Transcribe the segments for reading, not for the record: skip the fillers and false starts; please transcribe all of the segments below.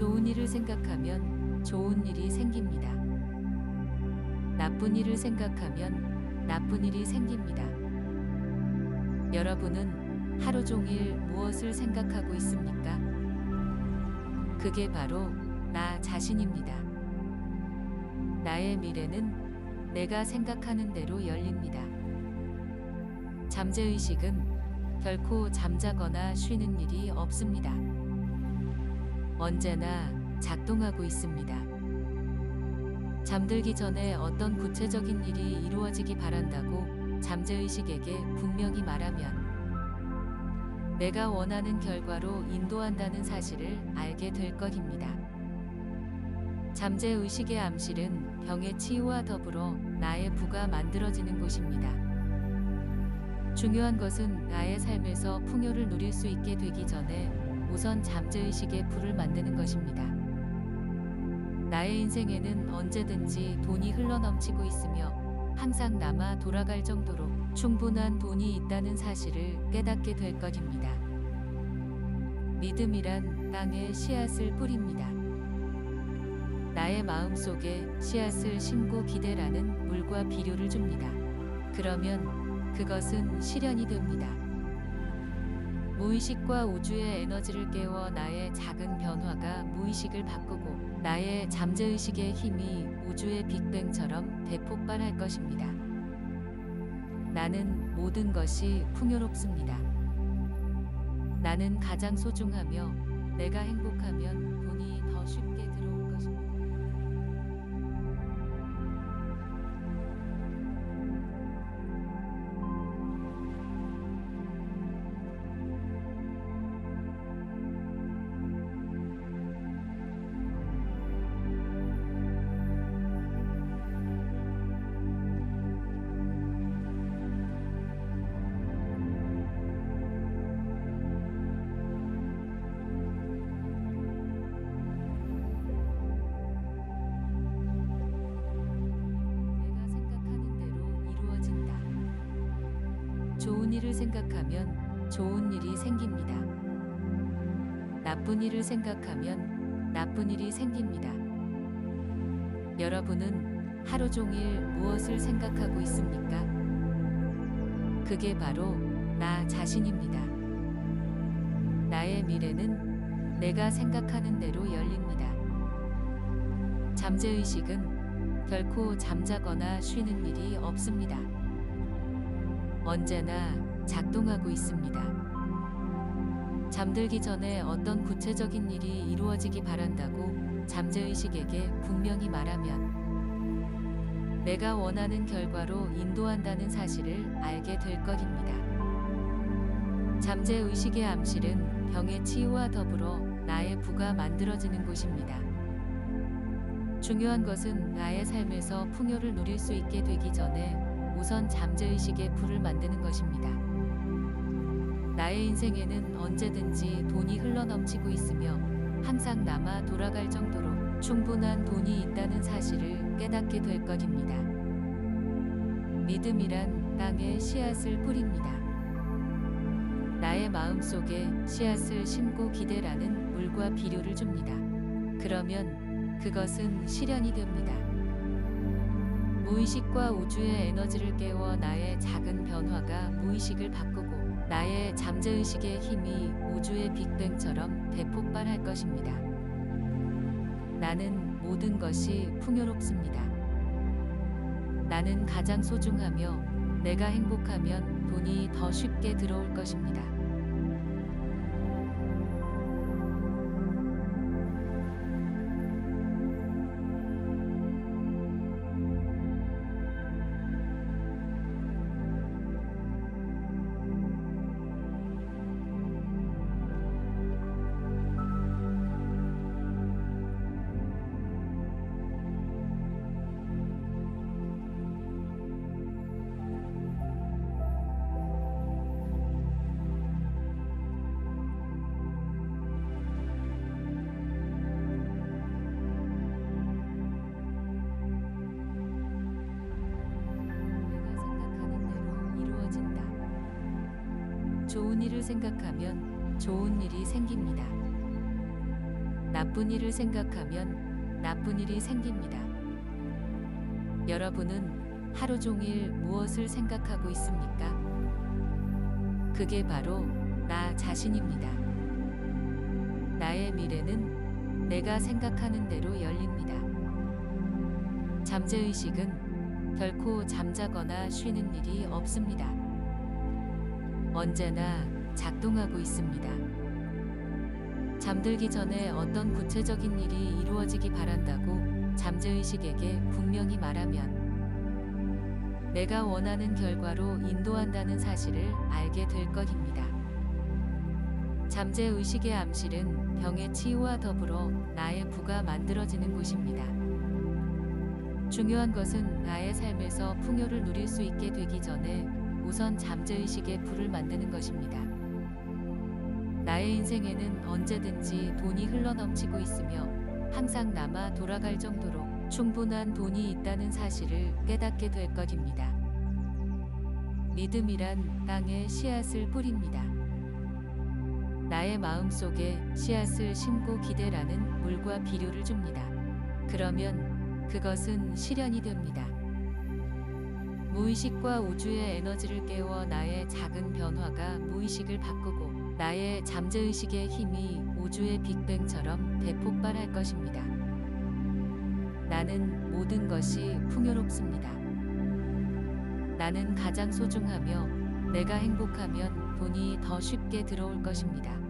좋은 일을 생각하면 좋은 일이 생깁니다. 나쁜 일을 생각하면 나쁜 일이 생깁니다. 여러분은 하루 종일 무엇을 생각하고 있습니까? 그게 바로 나 자신입니다. 나의 미래는 내가 생각하는 대로 열립니다. 잠재의식은 결코 잠자거나 쉬는 일이 없습니다. 언제나 작동하고 있습니다. 잠들기 전에 어떤 구체적인 일이 이루어지기 바란다고 잠재의식에게 분명히 말하면 내가 원하는 결과로 인도한다는 사실을 알게 될 것입니다. 잠재의식의 암실은 병의 치유와 더불어 나의 부가 만들어지는 곳입니다. 중요한 것은 나의 삶에서 풍요를 누릴 수 있게 되기 전에 우선 잠재의식의 부를 만드는 것입니다. 나의 인생에는 언제든지 돈이 흘러넘치고 있으며 항상 남아 돌아갈 정도로 충분한 돈이 있다는 사실을 깨닫게 될 것입니다. 믿음이란 땅에 씨앗을 뿌립니다. 나의 마음속에 씨앗을 심고 기대라는 물과 비료를 줍니다. 그러면 그것은 실현이 됩니다. 무의식과 우주의 에너지를 깨워 나의 작은 변화가 무의식을 바꾸고 나의 잠재의식의 힘이 우주의 빅뱅처럼 대폭발할 것입니다. 나는 모든 것이 풍요롭습니다. 나는 가장 소중하며 내가 행복하면 돈이 더 쉽게 들어올 것입니다. 내가 생각하는 대로 이루어진다. 좋은 일을 생각하면 좋은 일이 생깁니다. 나쁜 일을 생각하면 나쁜 일이 생깁니다. 여러분은 하루 종일 무엇을 생각하고 있습니까? 그게 바로 나 자신입니다. 나의 미래는 내가 생각하는 대로 열립니다. 잠재의식은 결코 잠자거나 쉬는 일이 없습니다. 언제나 작동하고 있습니다. 잠들기 전에 어떤 구체적인 일이 이루어지기 바란다고 잠재의식에게 분명히 말하면 내가 원하는 결과로 인도한다는 사실을 알게 될 것입니다. 잠재의식의 암실은 병의 치유와 더불어 나의 부가 만들어지는 곳입니다. 중요한 것은 나의 삶에서 풍요를 누릴 수 있게 되기 전에 우선 잠재의식의 부를 만드는 것입니다. 나의 인생에는 언제든지 돈이 흘러넘치고 있으며 항상 남아 돌아갈 정도로 충분한 돈이 있다는 사실을 깨닫게 될 것입니다. 믿음이란 땅에 씨앗을 뿌립니다. 나의 마음속에 씨앗을 심고 기대라는 물과 비료를 줍니다. 그러면 그것은 실현이 됩니다. 무의식과 우주의 에너지를 깨워 나의 작은 변화가 무의식을 바꾸고 나의 잠재의식의 힘이 우주의 빅뱅처럼 대폭발할 것입니다. 나는 모든 것이 풍요롭습니다. 나는 가장 소중하며 내가 행복하면 돈이 더 쉽게 들어올 것입니다. 좋은 일을 생각하면 좋은 일이 생깁니다. 나쁜 일을 생각하면 나쁜 일이 생깁니다. 여러분은 하루 종일 무엇을 생각하고 있습니까? 그게 바로 나 자신입니다. 나의 미래는 내가 생각하는 대로 열립니다. 잠재의식은 결코 잠자거나 쉬는 일이 없습니다. 언제나 작동하고 있습니다. 잠들기 전에 어떤 구체적인 일이 이루어지기 바란다고 잠재의식에게 분명히 말하면 내가 원하는 결과로 인도한다는 사실을 알게 될 것입니다. 잠재의식의 암실은 병의 치유와 더불어 나의 부가 만들어지는 곳입니다. 중요한 것은 나의 삶에서 풍요를 누릴 수 있게 되기 전에 우선 잠재의식의 부를 만드는 것입니다. 나의 인생에는 언제든지 돈이 흘러넘치고 있으며 항상 남아 돌아갈 정도로 충분한 돈이 있다는 사실을 깨닫게 될 것입니다. 믿음이란 땅에 씨앗을 뿌립니다. 나의 마음속에 씨앗을 심고 기대라는 물과 비료를 줍니다. 그러면 그것은 실현이 됩니다. 무의식과 우주의 에너지를 깨워 나의 작은 변화가 무의식을 바꾸고 나의 잠재의식의 힘이 우주의 빅뱅처럼 대폭발할 것입니다. 나는 모든 것이 풍요롭습니다. 나는 가장 소중하며 내가 행복하면 돈이 더 쉽게 들어올 것입니다.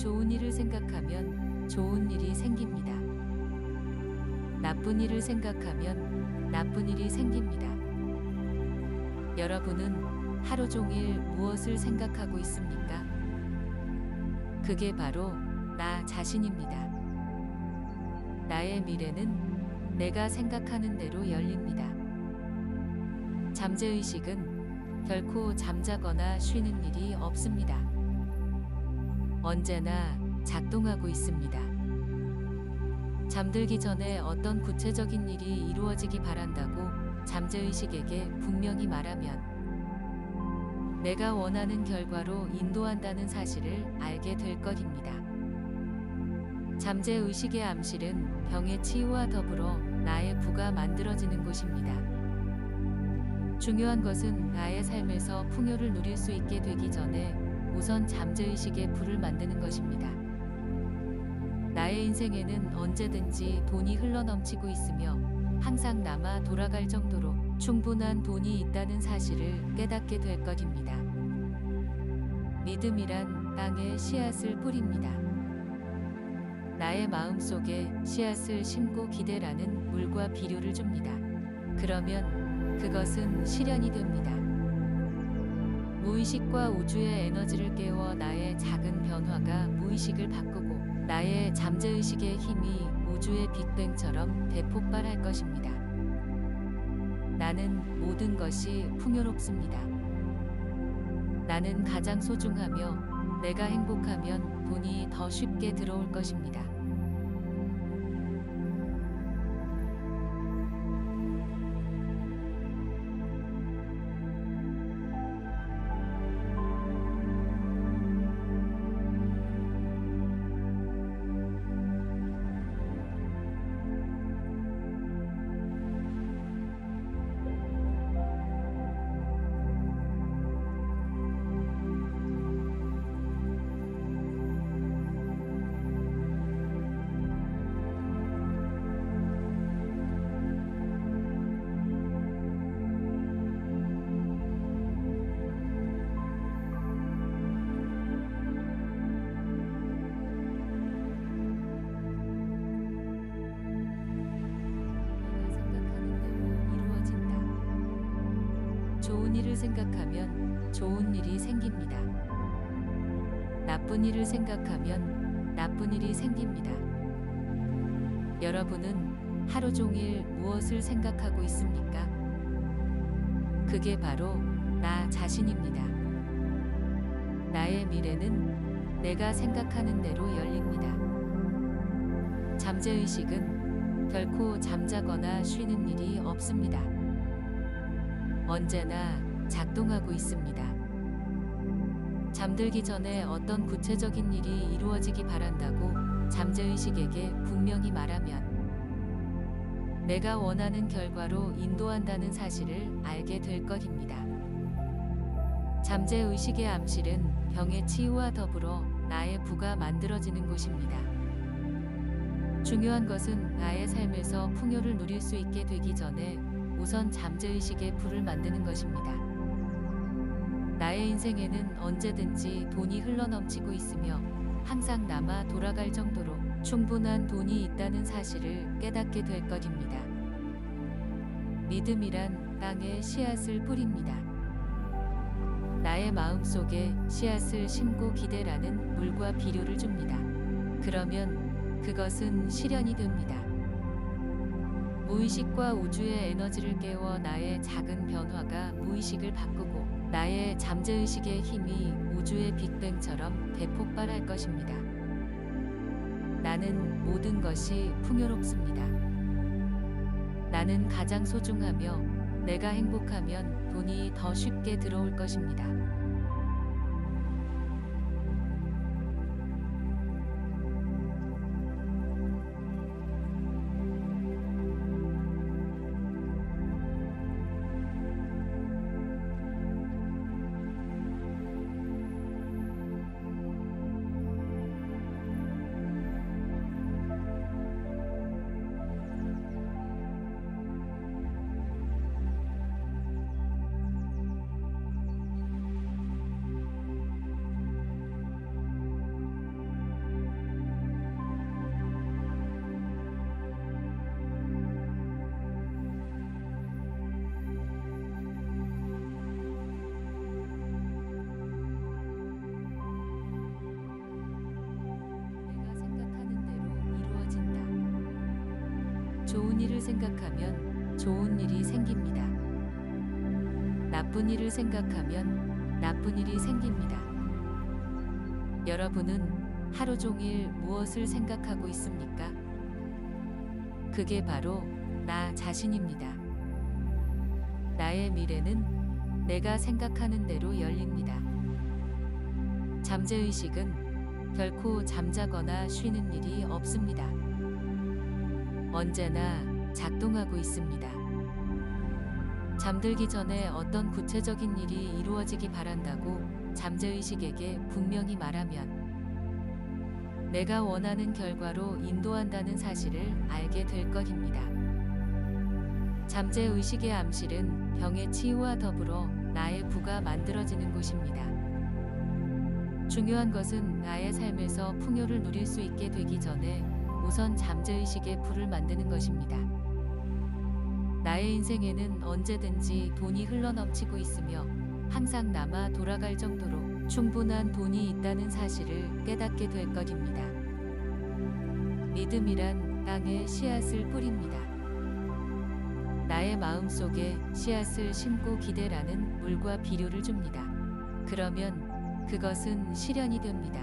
좋은 일을 생각하면 좋은 일이 생깁니다. 나쁜 일을 생각하면 나쁜 일이 생깁니다. 여러분은 하루 종일 무엇을 생각하고 있습니까? 그게 바로 나 자신입니다. 나의 미래는 내가 생각하는 대로 열립니다. 잠재의식은 결코 잠자거나 쉬는 일이 없습니다. 언제나 작동하고 있습니다. 잠들기 전에 어떤 구체적인 일이 이루어지기 바란다고 잠재의식에게 분명히 말하면 내가 원하는 결과로 인도한다는 사실을 알게 될 것입니다. 잠재의식의 암실은 병의 치유와 더불어 나의 부가 만들어지는 곳입니다. 중요한 것은 나의 삶에서 풍요를 누릴 수 있게 되기 전에 우선 잠재의식의 부를 만드는 것입니다. 나의 인생에는 언제든지 돈이 흘러넘치고 있으며 항상 남아 돌아갈 정도로 충분한 돈이 있다는 사실을 깨닫게 될 것입니다. 믿음이란 땅에 씨앗을 뿌립니다. 나의 마음속에 씨앗을 심고 기대라는 물과 비료를 줍니다. 그러면 그것은 실현이 됩니다. 무의식과 우주의 에너지를 깨워 나의 작은 변화가 무의식을 바꾸고 나의 잠재의식의 힘이 우주의 빅뱅처럼 대폭발할 것입니다. 나는 모든 것이 풍요롭습니다. 나는 가장 소중하며 내가 행복하면 돈이 더 쉽게 들어올 것입니다. 좋은 일을 생각하면 좋은 일이 생깁니다. 나쁜 일을 생각하면 나쁜 일이 생깁니다. 여러분은 하루 종일 무엇을 생각하고 있습니까? 그게 바로 나 자신입니다. 나의 미래는 내가 생각하는 대로 열립니다. 잠재의식은 결코 잠자거나 쉬는 일이 없습니다. 언제나 작동하고 있습니다. 잠들기 전에 어떤 구체적인 일이 이루어지기 바란다고 잠재의식에게 분명히 말하면 내가 원하는 결과로 인도한다는 사실을 알게 될 것입니다. 잠재의식의 암실은 병의 치유와 더불어 나의 부가 만들어지는 곳입니다. 중요한 것은 나의 삶에서 풍요를 누릴 수 있게 되기 전에 우선 잠재의식의 부를 만드는 것입니다. 나의 인생에는 언제든지 돈이 흘러넘치고 있으며 항상 남아 돌아갈 정도로 충분한 돈이 있다는 사실을 깨닫게 될 것입니다. 믿음이란 땅에 씨앗을 뿌립니다. 나의 마음속에 씨앗을 심고 기대라는 물과 비료를 줍니다. 그러면 그것은 실현이 됩니다. 무의식과 우주의 에너지를 깨워 나의 작은 변화가 무의식을 바꾸고 나의 잠재의식의 힘이 우주의 빅뱅처럼 대폭발할 것입니다. 나는 모든 것이 풍요롭습니다. 나는 가장 소중하며 내가 행복하면 돈이 더 쉽게 들어올 것입니다. 내가 생각하는 대로 이루어진다. 좋은 일을 생각하면 좋은 일이 생깁니다. 나쁜 일을 생각하면 나쁜 일이 생깁니다. 여러분은 하루 종일 무엇을 생각하고 있습니까? 그게 바로 나 자신입니다. 나의 미래는 내가 생각하는 대로 열립니다. 잠재의식은 결코 잠자거나 쉬는 일이 없습니다. 언제나 작동하고 있습니다. 잠들기 전에 어떤 구체적인 일이 이루어지기 바란다고 잠재의식에게 분명히 말하면 내가 원하는 결과로 인도한다는 사실을 알게 될 것입니다. 잠재의식의 암실은 병의 치유와 더불어 나의 부가 만들어지는 곳입니다. 중요한 것은 나의 삶에서 풍요를 누릴 수 있게 되기 전에 우선 잠재의식의 부를 만드는 것입니다. 나의 인생에는 언제든지 돈이 흘러넘치고 있으며 항상 남아 돌아갈 정도로 충분한 돈이 있다는 사실을 깨닫게 될 것입니다. 믿음이란 땅에 씨앗을 뿌립니다. 나의 마음속에 씨앗을 심고 기대라는 물과 비료를 줍니다. 그러면 그것은 실현이 됩니다.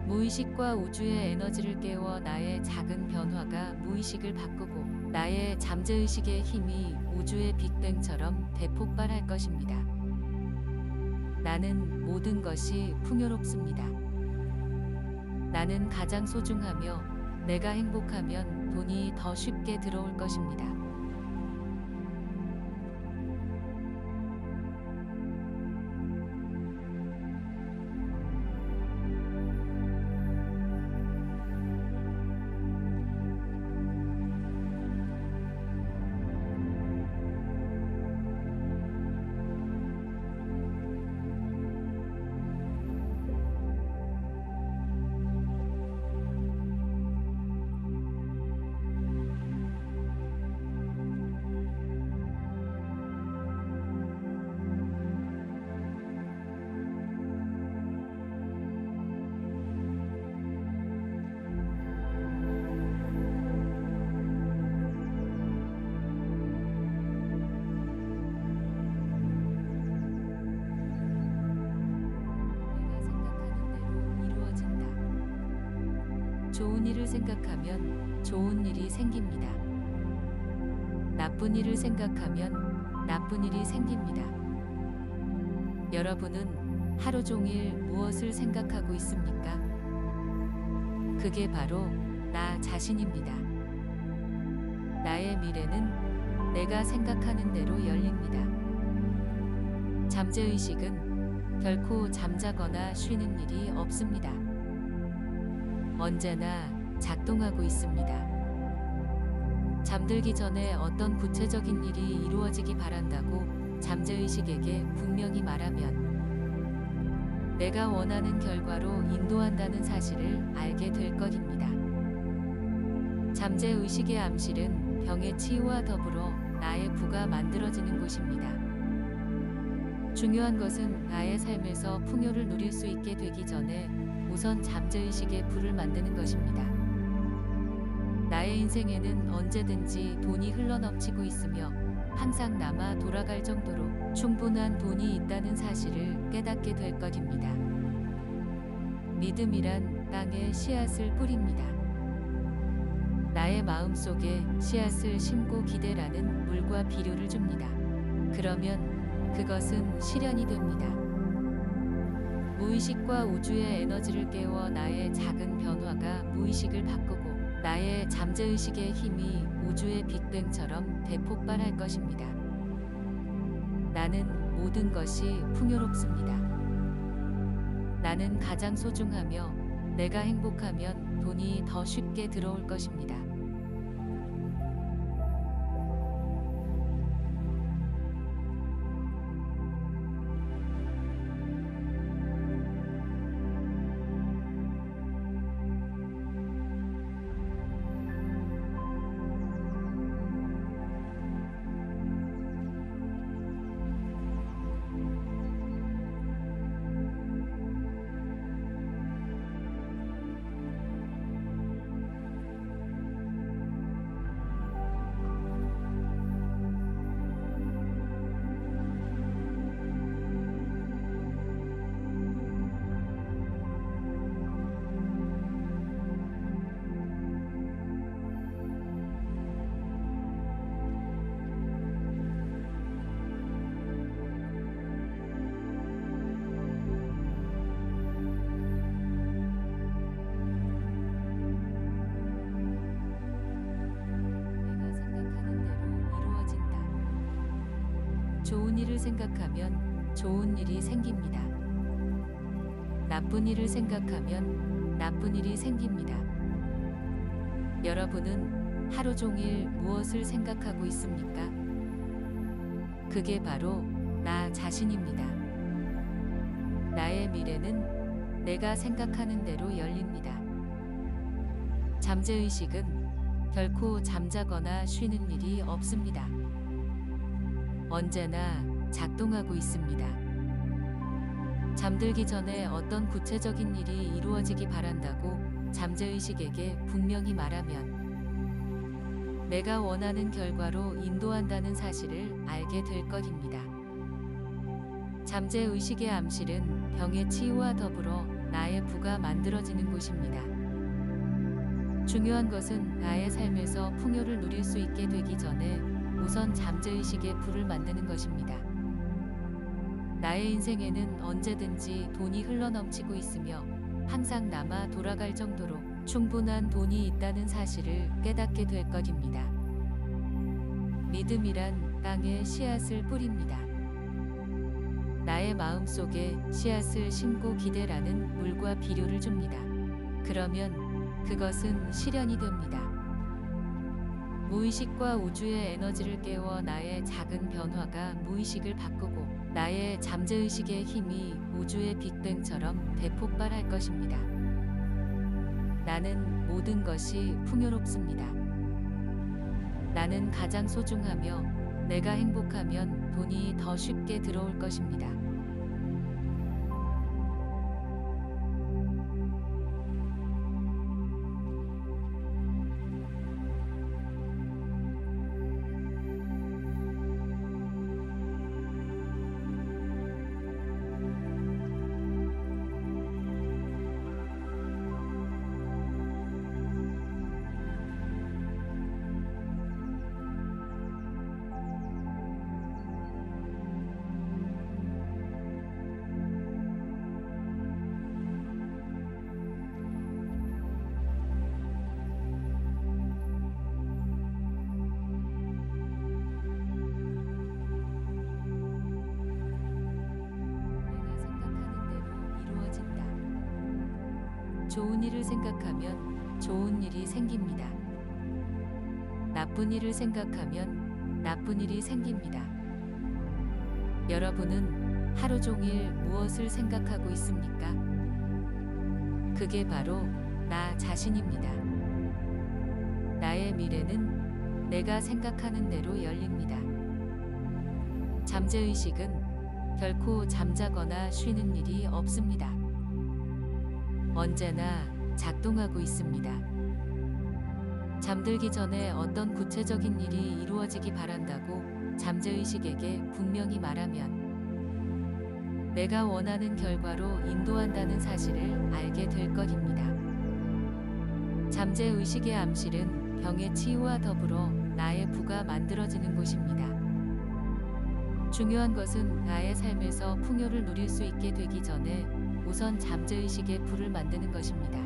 무의식과 우주의 에너지를 깨워 나의 작은 변화가 무의식을 바꾸고 나의 잠재의식의 힘이 우주의 빅뱅처럼 대폭발할 것입니다. 나는 모든 것이 풍요롭습니다. 나는 가장 소중하며 내가 행복하면 돈이 더 쉽게 들어올 것입니다. 좋은 일을 생각하면 좋은 일이 생깁니다. 나쁜 일을 생각하면 나쁜 일이 생깁니다. 여러분은 하루 종일 무엇을 생각하고 있습니까? 그게 바로 나 자신입니다. 나의 미래는 내가 생각하는 대로 열립니다. 잠재의식은 결코 잠자거나 쉬는 일이 없습니다. 언제나 작동하고 있습니다. 잠들기 전에 어떤 구체적인 일이 이루어지기 바란다고 잠재의식에게 분명히 말하면 내가 원하는 결과로 인도한다는 사실을 알게 될 것입니다. 잠재의식의 암실은 병의 치유와 더불어 나의 부가 만들어지는 곳입니다. 중요한 것은 나의 삶에서 풍요를 누릴 수 있게 되기 전에 우선 잠재의식의 부를 만드는 것입니다. 나의 인생에는 언제든지 돈이 흘러넘치고 있으며 항상 남아 돌아갈 정도로 충분한 돈이 있다는 사실을 깨닫게 될 것입니다. 믿음이란 땅에 씨앗을 뿌립니다. 나의 마음속에 씨앗을 심고 기대라는 물과 비료를 줍니다. 그러면 그것은 실현이 됩니다. 무의식과 우주의 에너지를 깨워 나의 작은 변화가 무의식을 바꾸고 나의 잠재의식의 힘이 우주의 빅뱅처럼 대폭발할 것입니다. 나는 모든 것이 풍요롭습니다. 나는 가장 소중하며 내가 행복하면 돈이 더 쉽게 들어올 것입니다. 좋은 일을 생각하면 좋은 일이 생깁니다. 나쁜 일을 생각하면 나쁜 일이 생깁니다. 여러분은 하루 종일 무엇을 생각하고 있습니까? 그게 바로 나 자신입니다. 나의 미래는 내가 생각하는 대로 열립니다. 잠재의식은 결코 잠자거나 쉬는 일이 없습니다. 언제나 작동하고 있습니다. 잠들기 전에 어떤 구체적인 일이 이루어지기 바란다고 잠재의식에게 분명히 말하면 내가 원하는 결과로 인도한다는 사실을 알게 될 것입니다. 잠재의식의 암실은 병의 치유와 더불어 나의 부가 만들어지는 곳입니다. 중요한 것은 나의 삶에서 풍요를 누릴 수 있게 되기 전에 우선 잠재의식의 부를 만드는 것입니다. 나의 인생에는 언제든지 돈이 흘러넘치고 있으며 항상 남아 돌아갈 정도로 충분한 돈이 있다는 사실을 깨닫게 될 것입니다. 믿음이란 땅에 씨앗을 뿌립니다. 나의 마음속에 씨앗을 심고 기대라는 물과 비료를 줍니다. 그러면 그것은 실현이 됩니다. 무의식과 우주의 에너지를 깨워 나의 작은 변화가 무의식을 바꾸고 나의 잠재의식의 힘이 우주의 빅뱅처럼 대폭발할 것입니다. 나는 모든 것이 풍요롭습니다. 나는 가장 소중하며 내가 행복하면 돈이 더 쉽게 들어올 것입니다. 좋은 일을 생각하면 좋은 일이 생깁니다. 나쁜 일을 생각하면 나쁜 일이 생깁니다. 여러분은 하루 종일 무엇을 생각하고 있습니까? 그게 바로 나 자신입니다. 나의 미래는 내가 생각하는 대로 열립니다. 잠재의식은 결코 잠자거나 쉬는 일이 없습니다. 언제나 작동하고 있습니다. 잠들기 전에 어떤 구체적인 일이 이루어지기 바란다고 잠재의식에게 분명히 말하면 내가 원하는 결과로 인도한다는 사실을 알게 될 것입니다. 잠재의식의 암실은 병의 치유와 더불어 나의 부가 만들어지는 곳입니다. 중요한 것은 나의 삶에서 풍요를 누릴 수 있게 되기 전에 우선 잠재의식의 부를 만드는 것입니다.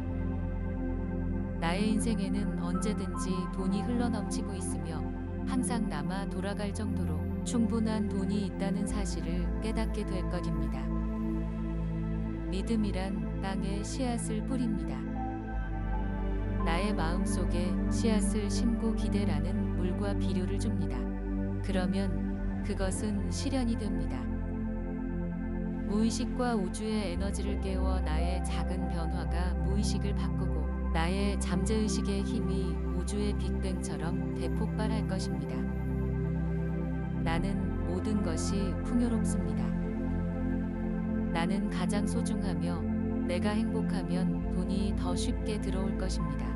나의 인생에는 언제든지 돈이 흘러넘치고 있으며 항상 남아 돌아갈 정도로 충분한 돈이 있다는 사실을 깨닫게 될 것입니다. 믿음이란 땅에 씨앗을 뿌립니다. 나의 마음속에 씨앗을 심고 기대라는 물과 비료를 줍니다. 그러면 그것은 실현이 됩니다. 무의식과 우주의 에너지를 깨워 나의 작은 변화가 무의식을 바꾸고 나의 잠재의식의 힘이 우주의 빅뱅처럼 대폭발할 것입니다. 나는 모든 것이 풍요롭습니다. 나는 가장 소중하며 내가 행복하면 돈이 더 쉽게 들어올 것입니다.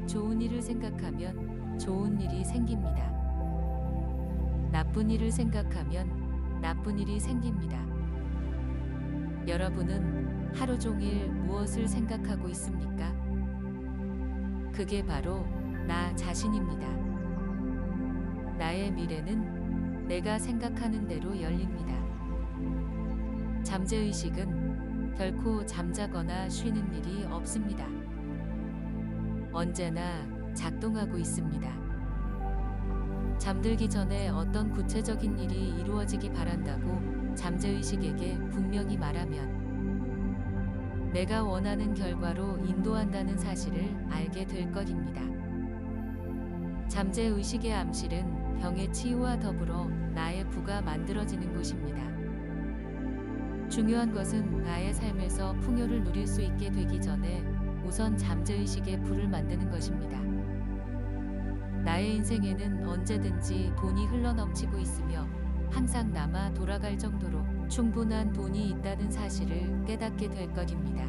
좋은 일을 생각하면 좋은 일이 생깁니다. 나쁜 일을 생각하면 나쁜 일이 생깁니다. 여러분은 하루 종일 무엇을 생각하고 있습니까? 그게 바로 나 자신입니다. 나의 미래는 내가 생각하는 대로 열립니다. 잠재의식은 결코 잠자거나 쉬는 일이 없습니다. 언제나 작동하고 있습니다. 잠들기 전에 어떤 구체적인 일이 이루어지기 바란다고 잠재의식에게 분명히 말하면 내가 원하는 결과로 인도한다는 사실을 알게 될 것입니다. 잠재의식의 암실은 병의 치유와 더불어 나의 부가 만들어지는 곳입니다. 중요한 것은 나의 삶에서 풍요를 누릴 수 있게 되기 전에 우선 잠재의식의 부를 만드는 것입니다. 나의 인생에는 언제든지 돈이 흘러넘치고 있으며 항상 남아 돌아갈 정도로 충분한 돈이 있다는 사실을 깨닫게 될 것입니다.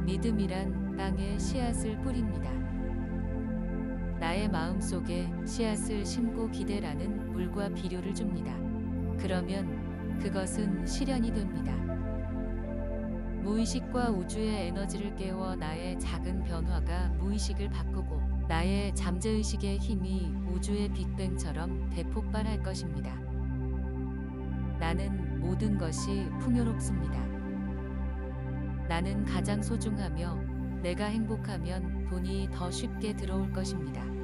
믿음이란 땅에 씨앗을 뿌립니다. 나의 마음속에 씨앗을 심고 기대라는 물과 비료를 줍니다. 그러면 그것은 실현이 됩니다. 무의식과 우주의 에너지를 깨워 나의 작은 변화가 무의식을 바꾸고 나의 잠재의식의 힘이 우주의 빅뱅처럼 대폭발할 것입니다. 나는 모든 것이 풍요롭습니다. 나는 가장 소중하며 내가 행복하면 돈이 더 쉽게 들어올 것입니다.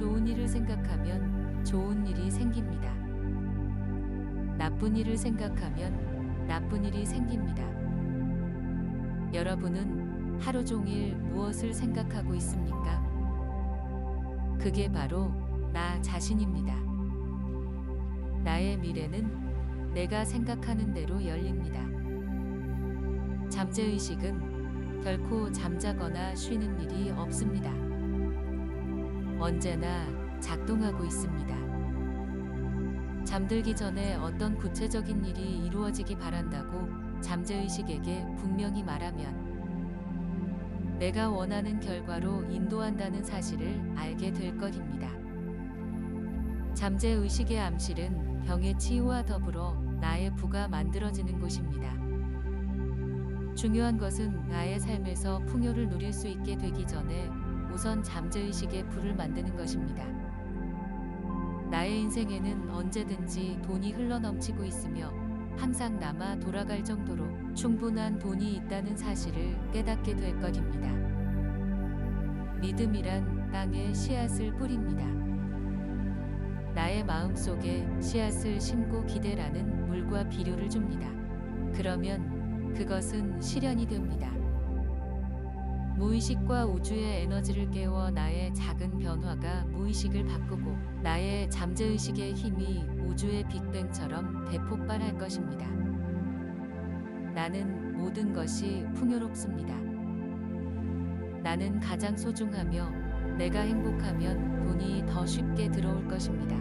좋은 일을 생각하면 좋은 일이 생깁니다. 나쁜 일을 생각하면 나쁜 일이 생깁니다. 여러분은 하루 종일 무엇을 생각하고 있습니까? 그게 바로 나 자신입니다. 나의 미래는 내가 생각하는 대로 열립니다. 잠재의식은 결코 잠자거나 쉬는 일이 없습니다. 언제나 작동하고 있습니다. 잠들기 전에 어떤 구체적인 일이 이루어지기 바란다고 잠재의식에게 분명히 말하면 내가 원하는 결과로 인도한다는 사실을 알게 될 것입니다. 잠재의식의 암실은 병의 치유와 더불어 나의 부가 만들어지는 곳입니다. 중요한 것은 나의 삶에서 풍요를 누릴 수 있게 되기 전에 우선 잠재의식의 부를 만드는 것입니다. 나의 인생에는 언제든지 돈이 흘러넘치고 있으며 항상 남아 돌아갈 정도로 충분한 돈이 있다는 사실을 깨닫게 될 것입니다. 믿음이란 땅에 씨앗을 뿌립니다. 나의 마음속에 씨앗을 심고 기대라는 물과 비료를 줍니다. 그러면 그것은 실현이 됩니다. 무의식과 우주의 에너지를 깨워 나의 작은 변화가 무의식을 바꾸고 나의 잠재의식의 힘이 우주의 빅뱅처럼 대폭발할 것입니다. 나는 모든 것이 풍요롭습니다. 나는 가장 소중하며 내가 행복하면 돈이 더 쉽게 들어올 것입니다.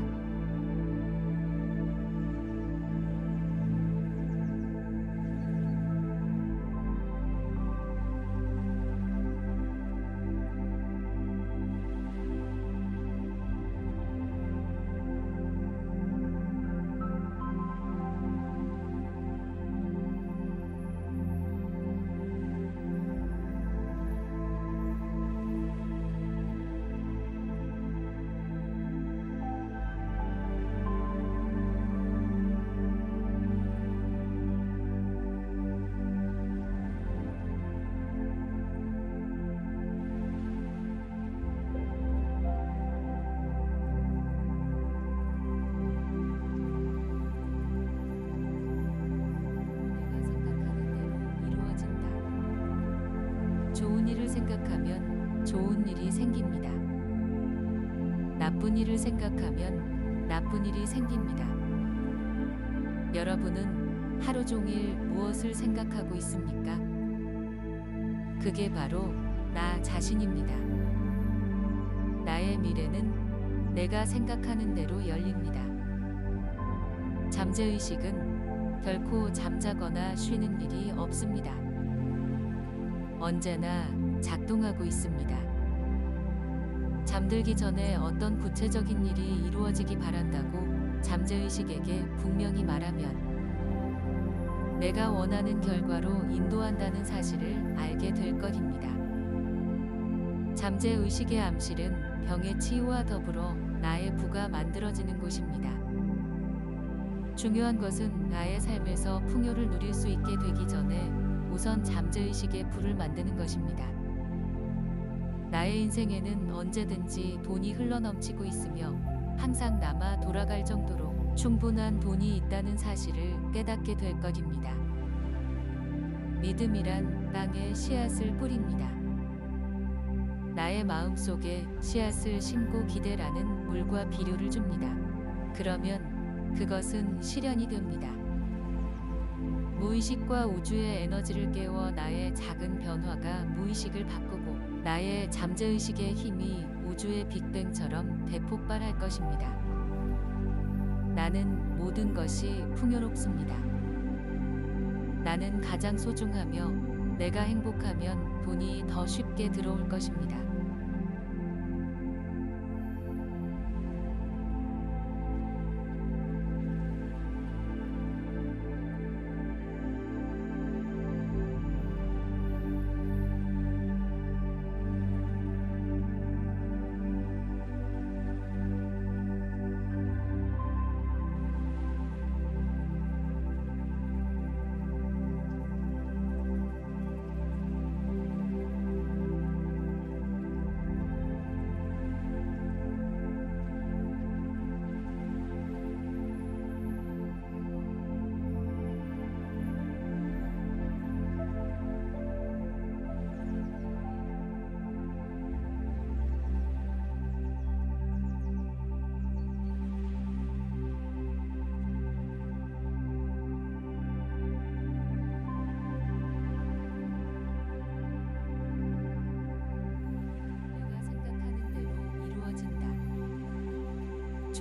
좋은 일을 생각하면 좋은 일이 생깁니다. 나쁜 일을 생각하면 나쁜 일이 생깁니다. 여러분은 하루 종일 무엇을 생각하고 있습니까? 그게 바로 나 자신입니다. 나의 미래는 내가 생각하는 대로 열립니다. 잠재의식은 결코 잠자거나 쉬는 일이 없습니다. 언제나 작동하고 있습니다. 잠들기 전에 어떤 구체적인 일이 이루어지기 바란다고 잠재의식에게 분명히 말하면 내가 원하는 결과로 인도한다는 사실을 알게 될 것입니다. 잠재의식의 암실은 병의 치유와 더불어 나의 부가 만들어지는 곳입니다. 중요한 것은 나의 삶에서 풍요를 누릴 수 있게 되기 전에 우선 잠재의식의 부를 만드는 것입니다. 나의 인생에는 언제든지 돈이 흘러넘치고 있으며 항상 남아 돌아갈 정도로 충분한 돈이 있다는 사실을 깨닫게 될 것입니다. 믿음이란 땅에 씨앗을 뿌립니다. 나의 마음속에 씨앗을 심고 기대라는 물과 비료를 줍니다. 그러면 그것은 실현이 됩니다. 무의식과 우주의 에너지를 깨워 나의 작은 변화가 무의식을 바꾸고 나의 잠재의식의 힘이 우주의 빅뱅처럼 대폭발할 것입니다. 나는 모든 것이 풍요롭습니다. 나는 가장 소중하며 내가 행복하면 돈이 더 쉽게 들어올 것입니다.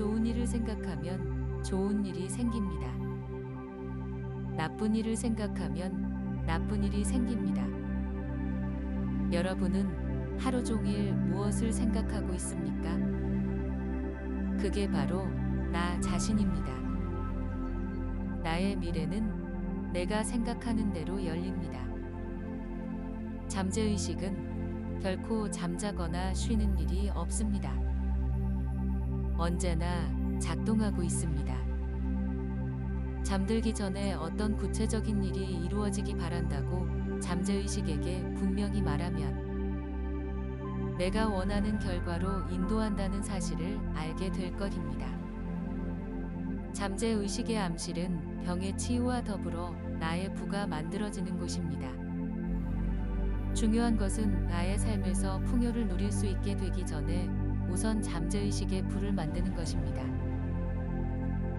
좋은 일을 생각하면 좋은 일이 생깁니다. 나쁜 일을 생각하면 나쁜 일이 생깁니다. 여러분은 하루 종일 무엇을 생각하고 있습니까? 그게 바로 나 자신입니다. 나의 미래는 내가 생각하는 대로 열립니다. 잠재의식은 결코 잠자거나 쉬는 일이 없습니다. 언제나 작동하고 있습니다. 잠들기 전에 어떤 구체적인 일이 이루어지기 바란다고 잠재의식에게 분명히 말하면 내가 원하는 결과로 인도한다는 사실을 알게 될 것입니다. 잠재의식의 암실은 병의 치유와 더불어 나의 부가 만들어지는 곳입니다. 중요한 것은 나의 삶에서 풍요를 누릴 수 있게 되기 전에 우선 잠재의식의 부를 만드는 것입니다.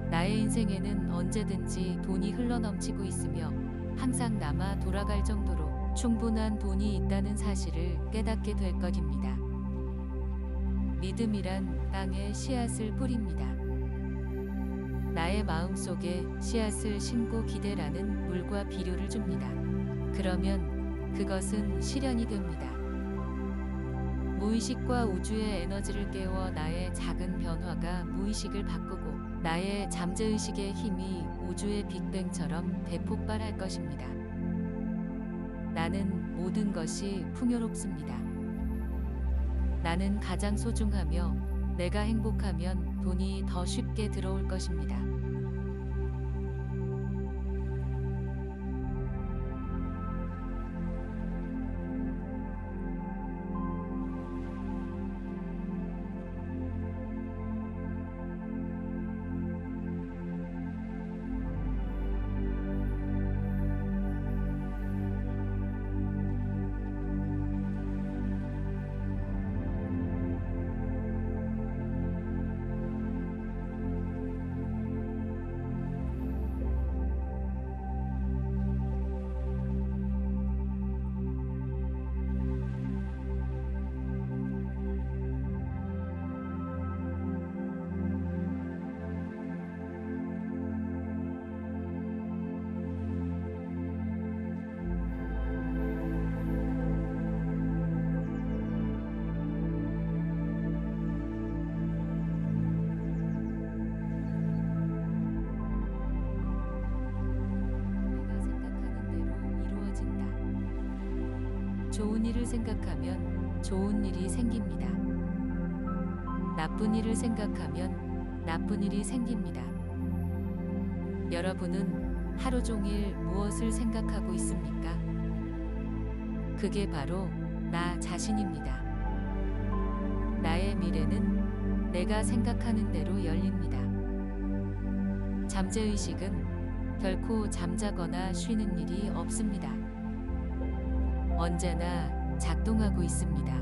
나의 인생에는 언제든지 돈이 흘러넘치고 있으며 항상 남아 돌아갈 정도로 충분한 돈이 있다는 사실을 깨닫게 될 것입니다. 믿음이란 땅에 씨앗을 뿌립니다. 나의 마음속에 씨앗을 심고 기대라는 물과 비료를 줍니다. 그러면 그것은 실현이 됩니다. 무의식과 우주의 에너지를 깨워 나의 작은 변화가 무의식을 바꾸고 나의 잠재의식의 힘이 우주의 빅뱅처럼 대폭발할 것입니다. 나는 모든 것이 풍요롭습니다. 나는 가장 소중하며 내가 행복하면 돈이 더 쉽게 들어올 것입니다. 좋은 일을 생각하면 좋은 일이 생깁니다. 나쁜 일을 생각하면 나쁜 일이 생깁니다. 여러분은 하루 종일 무엇을 생각하고 있습니까? 그게 바로 나 자신입니다. 나의 미래는 내가 생각하는 대로 열립니다. 잠재의식은 결코 잠자거나 쉬는 일이 없습니다. 언제나 작동하고 있습니다.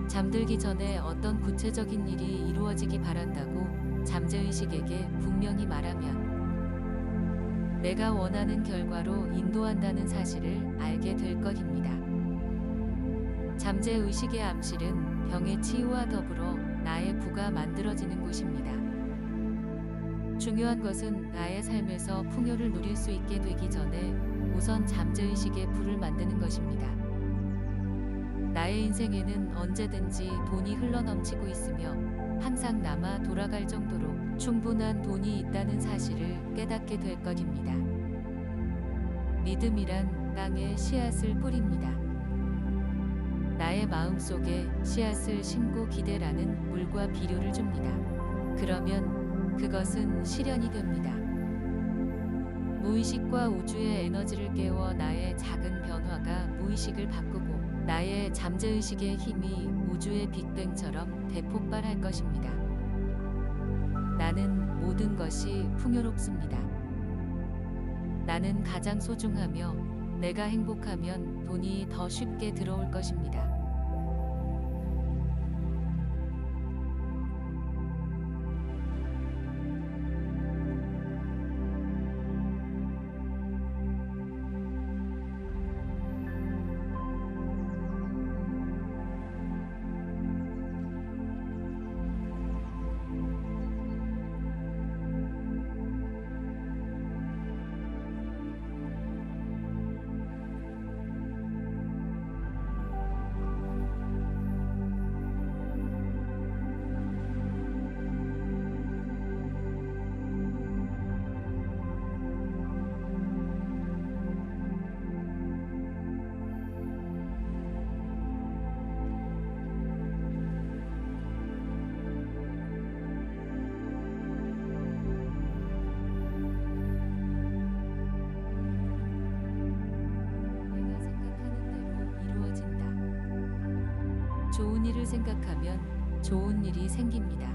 잠들기 전에 어떤 구체적인 일이 이루어지기 바란다고 잠재의식에게 분명히 말하면 내가 원하는 결과로 인도한다는 사실을 알게 될 것입니다. 잠재의식의 암실은 병의 치유와 더불어 나의 부가 만들어지는 곳입니다. 중요한 것은 나의 삶에서 풍요를 누릴 수 있게 되기 전에 우선 잠재의식의 부를 만드는 것입니다. 나의 인생에는 언제든지 돈이 흘러넘치고 있으며 항상 남아 돌아갈 정도로 충분한 돈이 있다는 사실을 깨닫게 될 것입니다. 믿음이란 땅에 씨앗을 뿌립니다. 나의 마음속에 씨앗을 심고 기대라는 물과 비료를 줍니다. 그러면 그것은 실현이 됩니다. 무의식과 우주의 에너지를 깨워 나의 작은 변화가 무의식을 바꾸고 나의 잠재의식의 힘이 우주의 빅뱅처럼 대폭발할 것입니다. 나는 모든 것이 풍요롭습니다. 나는 가장 소중하며 내가 행복하면 돈이 더 쉽게 들어올 것입니다. 좋은 일을 생각하면 좋은 일이 생깁니다.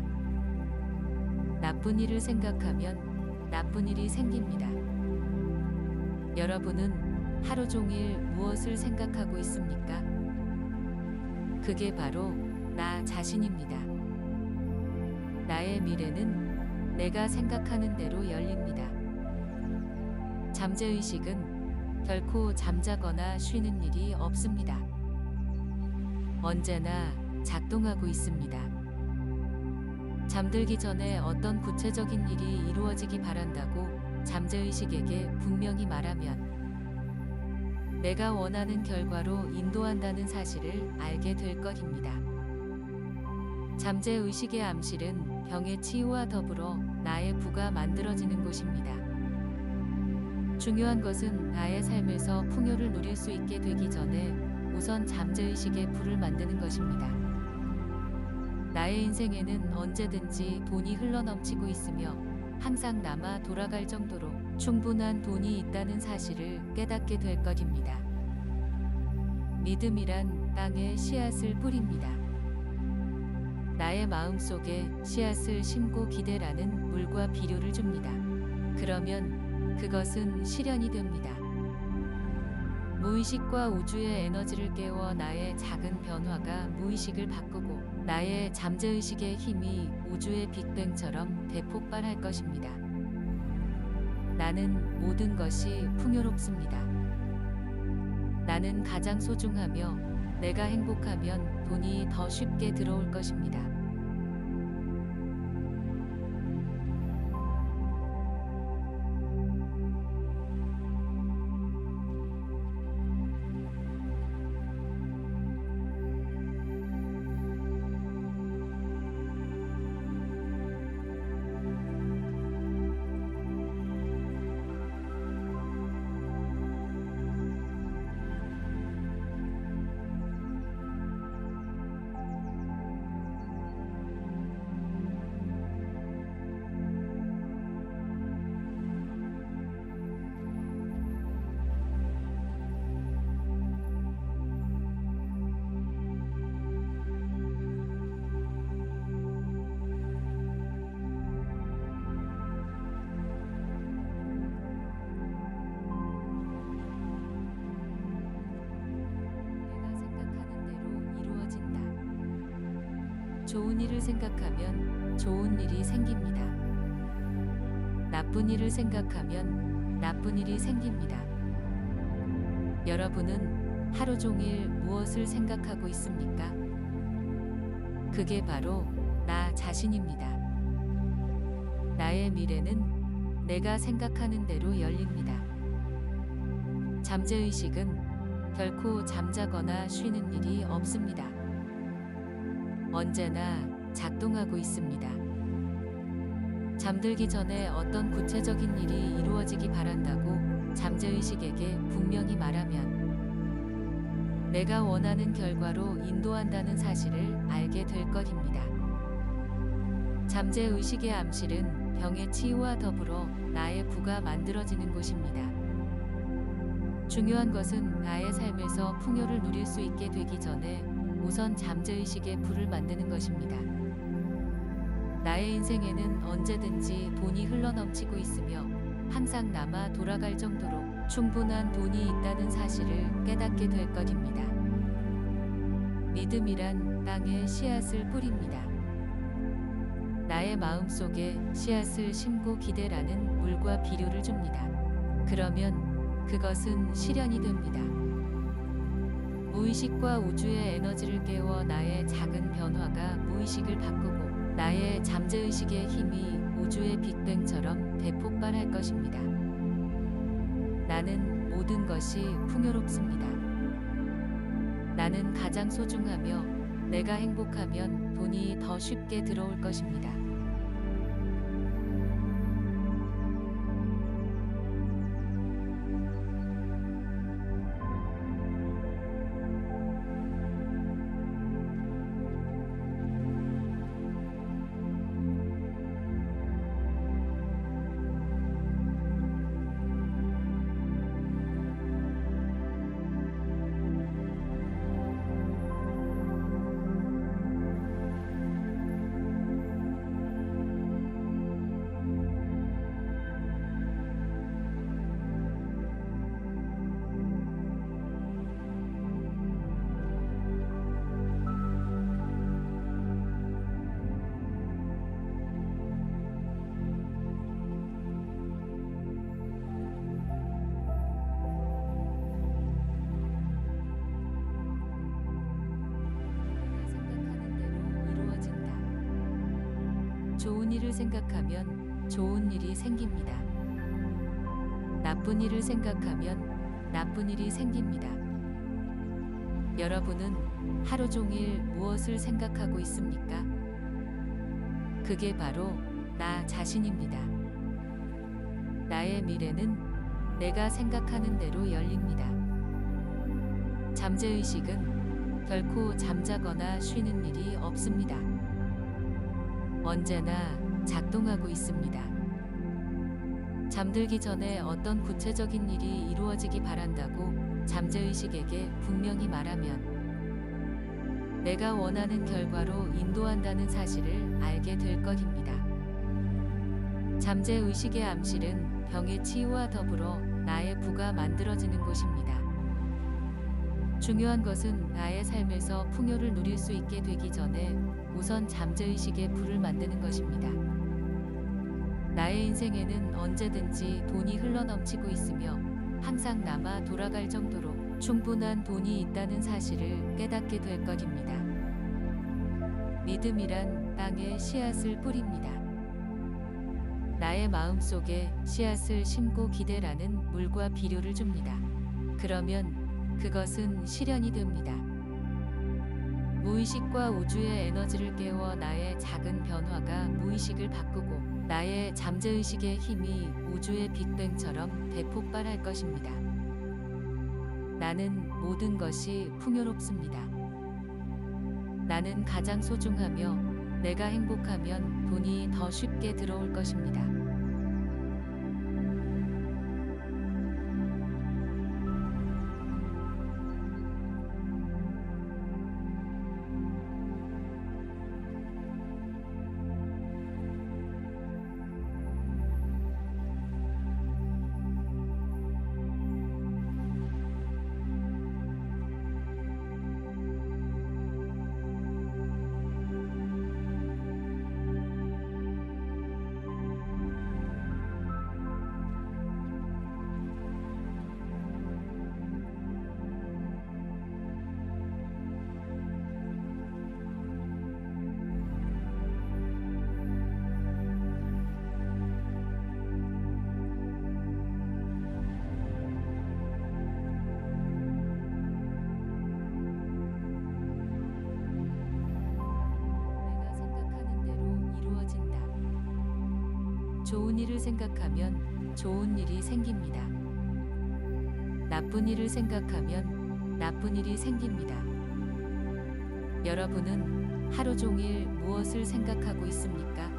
나쁜 일을 생각하면 나쁜 일이 생깁니다. 여러분은 하루 종일 무엇을 생각하고 있습니까? 그게 바로 나 자신입니다. 나의 미래는 내가 생각하는 대로 열립니다. 잠재의식은 결코 잠자거나 쉬는 일이 없습니다. 언제나 작동하고 있습니다. 잠들기 전에 어떤 구체적인 일이 이루어지기 바란다고 잠재의식에게 분명히 말하면 내가 원하는 결과로 인도한다는 사실을 알게 될 것입니다. 잠재의식의 암실은 병의 치유와 더불어 나의 부가 만들어지는 곳입니다. 중요한 것은 나의 삶에서 풍요를 누릴 수 있게 되기 전에 우선 잠재의식의 불을 만드는 것입니다. 나의 인생에는 언제든지 돈이 흘러넘치고 있으며 항상 남아 돌아갈 정도로 충분한 돈이 있다는 사실을 깨닫게 될 것입니다. 믿음이란 땅에 씨앗을 뿌립니다. 나의 마음속에 씨앗을 심고 기대라는 물과 비료를 줍니다. 그러면 그것은 실현이 됩니다. 무의식과 우주의 에너지를 깨워 나의 작은 변화가 무의식을 바꾸고 나의 잠재의식의 힘이 우주의 빅뱅처럼 대폭발할 것입니다. 나는 모든 것이 풍요롭습니다. 나는 가장 소중하며 내가 행복하면 돈이 더 쉽게 들어올 것입니다. 좋은 일을 생각하면 좋은 일이 생깁니다. 나쁜 일을 생각하면 나쁜 일이 생깁니다. 여러분은 하루 종일 무엇을 생각하고 있습니까? 그게 바로 나 자신입니다. 나의 미래는 내가 생각하는 대로 열립니다. 잠재의식은 결코 잠자거나 쉬는 일이 없습니다. 언제나 작동하고 있습니다. 잠들기 전에 어떤 구체적인 일이 이루어지기 바란다고 잠재의식에게 분명히 말하면 내가 원하는 결과로 인도한다는 사실을 알게 될 것입니다. 잠재의식의 암실은 병의 치유와 더불어 나의 부가 만들어지는 곳입니다. 중요한 것은 나의 삶에서 풍요를 누릴 수 있게 되기 전에 우선 잠재의식의 불을 만드는 것입니다. 나의 인생에는 언제든지 돈이 흘러넘치고 있으며 항상 남아 돌아갈 정도로 충분한 돈이 있다는 사실을 깨닫게 될 것입니다. 믿음이란 땅에 씨앗을 뿌립니다. 나의 마음속에 씨앗을 심고 기대라는 물과 비료를 줍니다. 그러면 그것은 실현이 됩니다. 무의식과 우주의 에너지를 깨워 나의 작은 변화가 무의식을 바꾸고 나의 잠재의식의 힘이 우주의 빅뱅처럼 대폭발할 것입니다. 나는 모든 것이 풍요롭습니다. 나는 가장 소중하며 내가 행복하면 돈이 더 쉽게 들어올 것입니다. 좋은 일을 생각하면 좋은 일이 생깁니다. 나쁜 일을 생각하면 나쁜 일이 생깁니다. 여러분은 하루 종일 무엇을 생각하고 있습니까? 그게 바로 나 자신입니다. 나의 미래는 내가 생각하는 대로 열립니다. 잠재의식은 결코 잠자거나 쉬는 일이 없습니다. 언제나 작동하고 있습니다. 잠들기 전에 어떤 구체적인 일이 이루어지기 바란다고 잠재의식에게 분명히 말하면 내가 원하는 결과로 인도한다는 사실을 알게 될 것입니다. 잠재의식의 암실은 병의 치유와 더불어 나의 부가 만들어지는 곳입니다. 중요한 것은 나의 삶에서 풍요를 누릴 수 있게 되기 전에 우선 잠재의식의 부를 만드는 것입니다. 나의 인생에는 언제든지 돈이 흘러넘치고 있으며 항상 남아 돌아갈 정도로 충분한 돈이 있다는 사실을 깨닫게 될 것입니다. 믿음이란 땅에 씨앗을 뿌립니다. 나의 마음속에 씨앗을 심고 기대라는 물과 비료를 줍니다. 그러면 그것은 실현이 됩니다. 무의식과 우주의 에너지를 깨워 나의 작은 변화가 무의식을 바꾸고 나의 잠재의식의 힘이 우주의 빅뱅처럼 대폭발할 것입니다. 나는 모든 것이 풍요롭습니다. 나는 가장 소중하며 내가 행복하면 돈이 더 쉽게 들어올 것입니다. 내가 생각하는 대로 이루어진다. 좋은 일을 생각하면 좋은 일이 생깁니다. 나쁜 일을 생각하면 나쁜 일이 생깁니다. 여러분은 하루 종일 무엇을 생각하고 있습니까?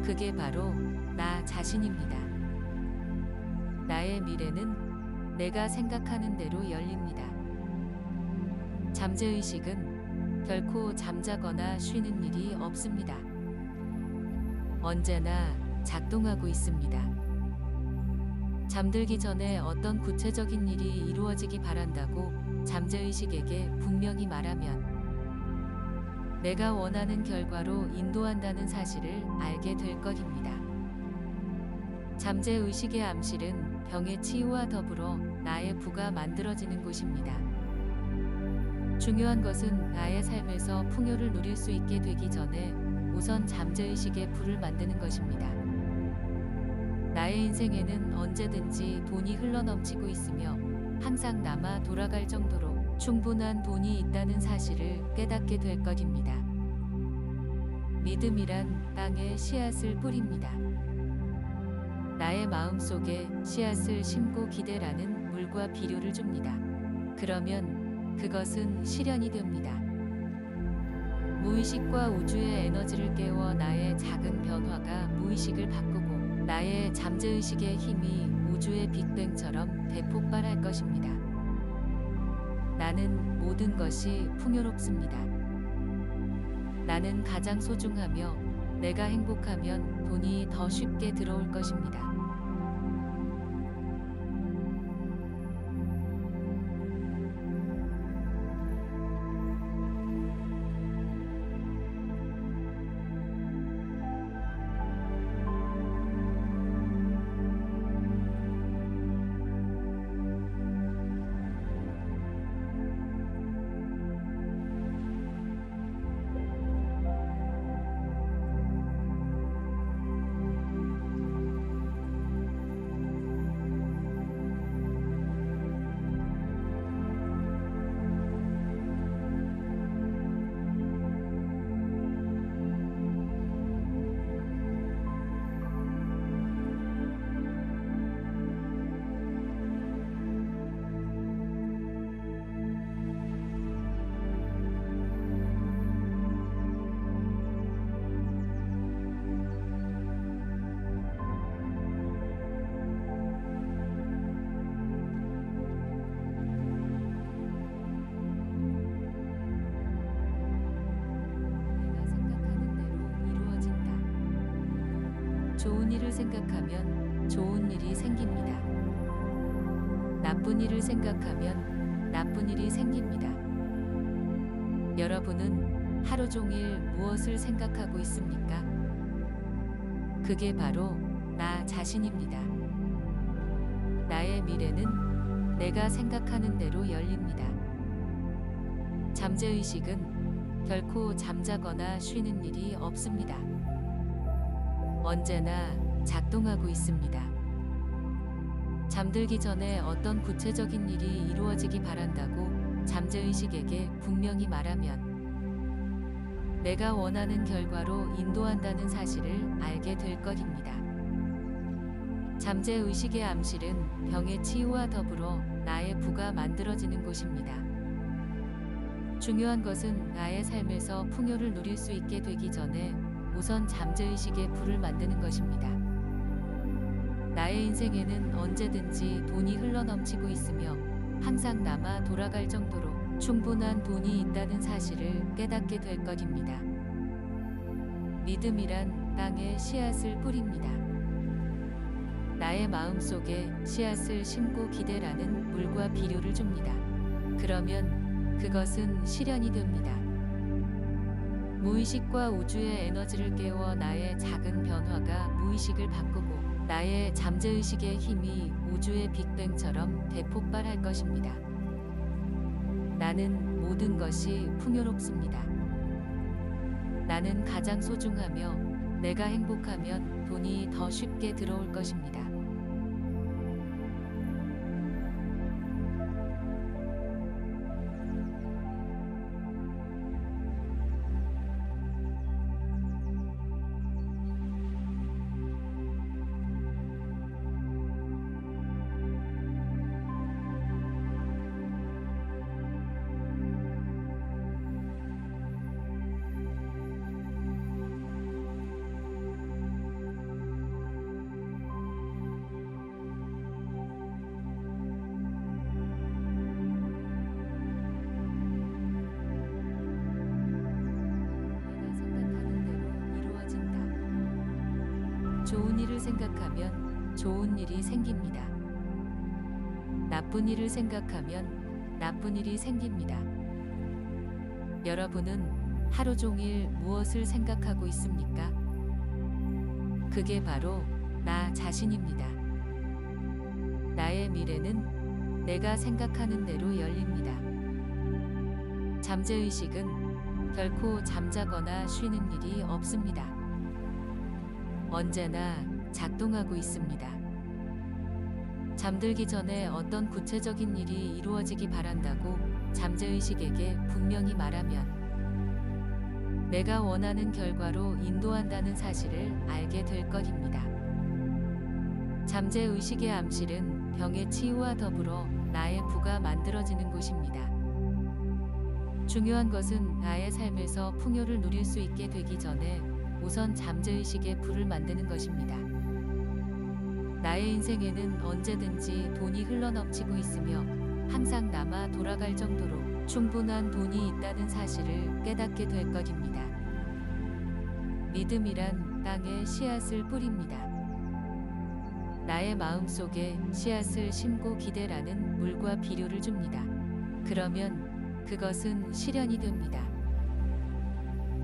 그게 바로 나 자신입니다. 나의 미래는 내가 생각하는 대로 열립니다. 잠재의식은 결코 잠자거나 쉬는 일이 없습니다. 언제나 작동하고 있습니다. 잠들기 전에 어떤 구체적인 일이 이루어지기 바란다고 잠재의식에게 분명히 말하면 내가 원하는 결과로 인도한다는 사실을 알게 될 것입니다. 잠재의식의 암실은 병의 치유와 더불어 나의 부가 만들어지는 곳입니다. 중요한 것은 나의 삶에서 풍요를 누릴 수 있게 되기 전에 우선 잠재의식의 부를 만드는 것입니다. 나의 인생에는 언제든지 돈이 흘러넘치고 있으며 항상 남아 돌아갈 정도로 충분한 돈이 있다는 사실을 깨닫게 될 것입니다. 믿음이란 땅에 씨앗을 뿌립니다. 나의 마음속에 씨앗을 심고 기대라는 물과 비료를 줍니다. 그러면 그것은 실현이 됩니다. 무의식과 우주의 에너지를 깨워 나의 작은 변화가 무의식을 바꾸고 나의 잠재의식의 힘이 우주의 빅뱅처럼 대폭발할 것입니다. 나는 모든 것이 풍요롭습니다. 나는 가장 소중하며 내가 행복하면 돈이 더 쉽게 들어올 것입니다. 생각하면 좋은 일이 생깁니다. 나쁜 일을 생각하면 나쁜 일이 생깁니다. 여러분은 하루 종일 무엇을 생각하고 있습니까? 그게 바로 나 자신입니다. 나의 미래는 내가 생각하는 대로 열립니다. 잠재의식은 결코 잠자거나 쉬는 일이 없습니다. 언제나 작동하고 있습니다. 잠들기 전에 어떤 구체적인 일이 이루어지기 바란다고 잠재의식에게 분명히 말하면 내가 원하는 결과로 인도한다는 사실을 알게 될 것입니다. 잠재의식의 암실은 병의 치유와 더불어 나의 부가 만들어지는 곳입니다. 중요한 것은 나의 삶에서 풍요를 누릴 수 있게 되기 전에 우선 잠재의식의 부를 만드는 것입니다. 나의 인생에는 언제든지 돈이 흘러넘치고 있으며 항상 남아 돌아갈 정도로 충분한 돈이 있다는 사실을 깨닫게 될 것입니다. 믿음이란 땅에 씨앗을 뿌립니다. 나의 마음속에 씨앗을 심고 기대라는 물과 비료를 줍니다. 그러면 그것은 실현이 됩니다. 무의식과 우주의 에너지를 깨워 나의 작은 변화가 무의식을 바꾸고 나의 잠재의식의 힘이 우주의 빅뱅처럼 대폭발할 것입니다. 나는 모든 것이 풍요롭습니다. 나는 가장 소중하며 내가 행복하면 돈이 더 쉽게 들어올 것입니다. 좋은 일을 생각하면 좋은 일이 생깁니다. 나쁜 일을 생각하면 나쁜 일이 생깁니다. 여러분은 하루 종일 무엇을 생각하고 있습니까? 그게 바로 나 자신입니다. 나의 미래는 내가 생각하는 대로 열립니다. 잠재의식은 결코 잠자거나 쉬는 일이 없습니다. 언제나 작동하고 있습니다. 잠들기 전에 어떤 구체적인 일이 이루어지기 바란다고 잠재의식에게 분명히 말하면 내가 원하는 결과로 인도한다는 사실을 알게 될 것입니다. 잠재의식의 암실은 병의 치유와 더불어 나의 부가 만들어지는 곳입니다. 중요한 것은 나의 삶에서 풍요를 누릴 수 있게 되기 전에 우선 잠재의식의 부를 만드는 것입니다. 나의 인생에는 언제든지 돈이 흘러넘치고 있으며 항상 남아 돌아갈 정도로 충분한 돈이 있다는 사실을 깨닫게 될 것입니다. 믿음이란 땅에 씨앗을 뿌립니다. 나의 마음속에 씨앗을 심고 기대라는 물과 비료를 줍니다. 그러면 그것은 실현이 됩니다.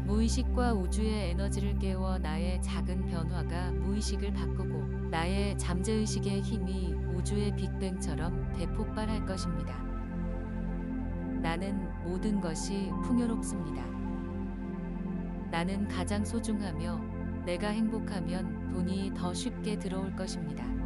무의식과 우주의 에너지를 깨워 나의 작은 변화가 무의식을 바꾸고 나의 잠재의식의 힘이 우주의 빅뱅처럼 대폭발할 것입니다. 나는 모든 것이 풍요롭습니다. 나는 가장 소중하며 내가 행복하면 돈이 더 쉽게 들어올 것입니다.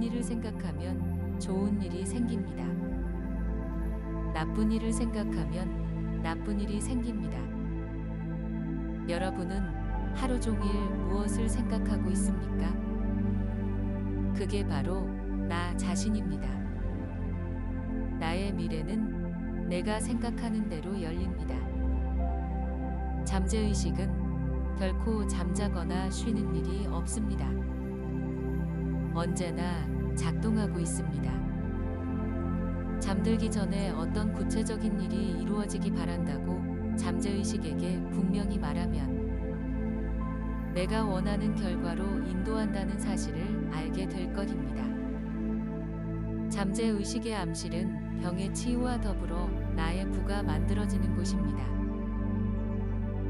좋은 일을 생각하면 좋은 일이 생깁니다. 나쁜 일을 생각하면 나쁜 일이 생깁니다. 여러분은 하루 종일 무엇을 생각하고 있습니까? 그게 바로 나 자신입니다. 나의 미래는 내가 생각하는 대로 열립니다. 잠재의식은 결코 잠자거나 쉬는 일이 없습니다. 언제나 작동하고 있습니다. 잠들기 전에 어떤 구체적인 일이 이루어지기 바란다고 잠재의식에게 분명히 말하면 내가 원하는 결과로 인도한다는 사실을 알게 될 것입니다. 잠재의식의 암실은 병의 치유와 더불어 나의 부가 만들어지는 곳입니다.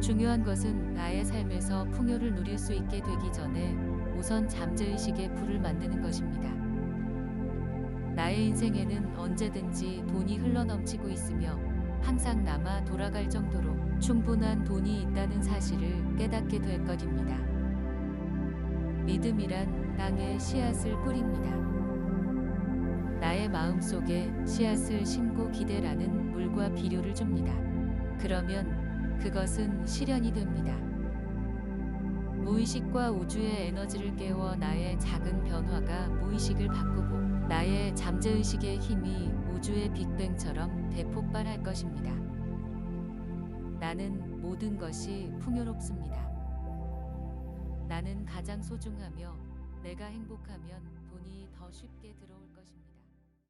중요한 것은 나의 삶에서 풍요를 누릴 수 있게 되기 전에 우선 잠재의식의 부를 만드는 것입니다. 나의 인생에는 언제든지 돈이 흘러넘치고 있으며 항상 남아 돌아갈 정도로 충분한 돈이 있다는 사실을 깨닫게 될 것입니다. 믿음이란 땅에 씨앗을 뿌립니다. 나의 마음속에 씨앗을 심고 기대라는 물과 비료를 줍니다. 그러면 그것은 실현이 됩니다. 무의식과 우주의 에너지를 깨워 나의 작은 변화가 무의식을 바꾸고 나의 잠재의식의 힘이 우주의 빅뱅처럼 대폭발할 것입니다. 나는 모든 것이 풍요롭습니다. 나는 가장 소중하며 내가 행복하면 돈이 더 쉽게 들어올 것입니다.